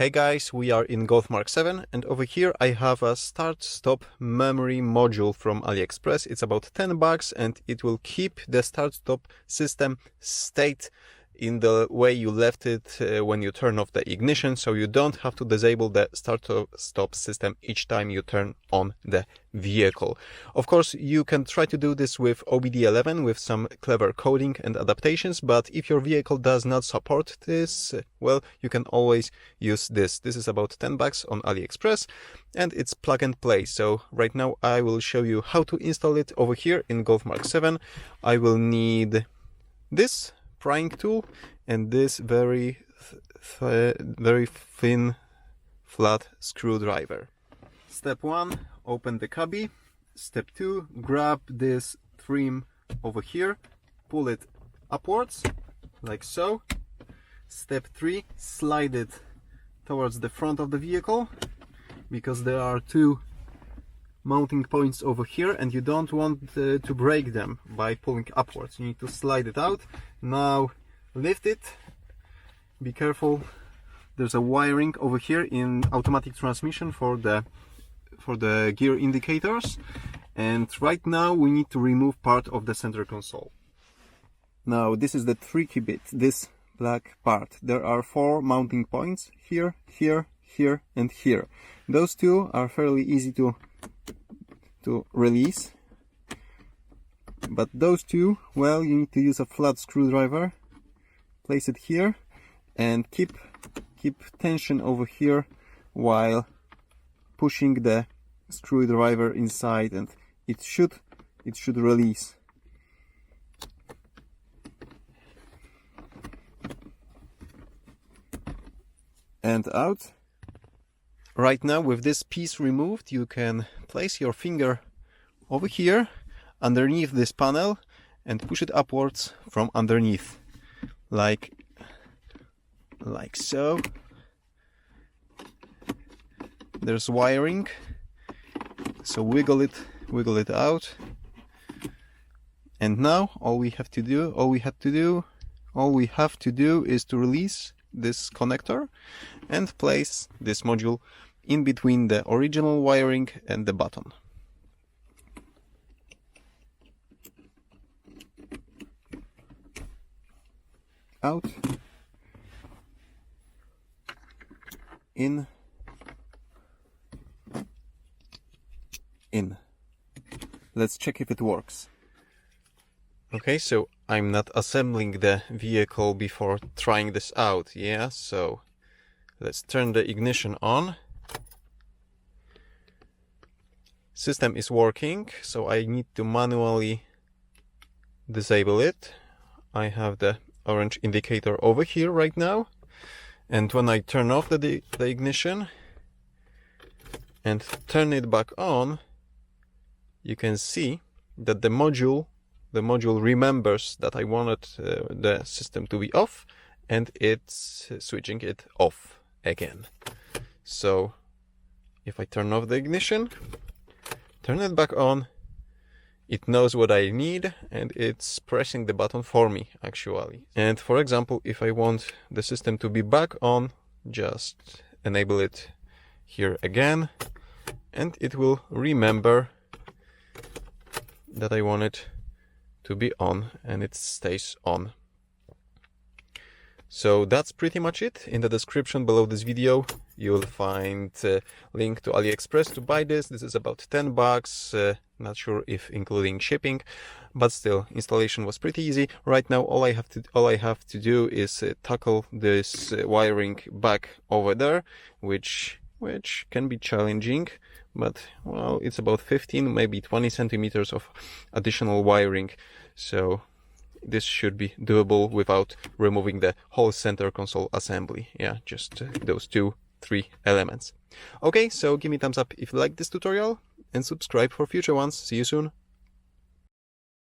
Hey guys, we are in Golf MK7 and over here I have a start-stop memory module from AliExpress. It's about $10 and it will keep the start-stop system state in the way you left it when you turn off the ignition, so you don't have to disable the start-stop system each time you turn on the vehicle. Of course, you can try to do this with OBD11 with some clever coding and adaptations, but if your vehicle does not support this, well, you can always use this. This is about $10 on AliExpress and it's plug and play. So right now I will show you how to install it over here in Golf MK7. I will need this prying tool and this very thin flat screwdriver. Step 1, open the cubby. Step 2, grab this trim over here, pull it upwards like so. Step 3, slide it towards the front of the vehicle because there are two mounting points over here and you don't want to break them by pulling upwards. You need to slide it out. Now lift it, be careful, there's a wiring over here in automatic transmission for the gear indicators, and right now we need to remove part of the center console. Now this is the tricky bit, this black part. There are 4 mounting points here, here, here and here. Those two are fairly easy to release, but those two, well, you need to use a flat screwdriver, place it here and keep tension over here while pushing the screwdriver inside, and it should release. And out. Right now, with this piece removed, you can place your finger over here underneath this panel and push it upwards from underneath, like so. There's wiring, so wiggle it out. And now all we have to do is to release this connector and place this module in between the original wiring and the button. Out, in, in. Let's check if it works. Okay, so I'm not assembling the vehicle before trying this out, yeah? So let's turn the ignition on. System is working, so I need to manually disable it. I have the orange indicator over here right now, and when I turn off the ignition and turn it back on, you can see that the module remembers that I wanted the system to be off, and it's switching it off again. So if I turn off the ignition, turn it back on, it knows what I need and it's pressing the button for me actually. And for example, if I want the system to be back on, just enable it here again and it will remember that I want it to be on, and it stays on. So that's pretty much it. In the description below this video you will find a link to AliExpress to buy this. This is about $10, not sure if including shipping, but still, installation was pretty easy. Right now all I have to do is tackle this wiring back over there, which can be challenging, but well, it's about 15, maybe 20 centimeters of additional wiring. So this should be doable without removing the whole center console assembly. Yeah, just those 2-3 elements. Okay, so give me a thumbs up if you like this tutorial and subscribe for future ones. See you soon.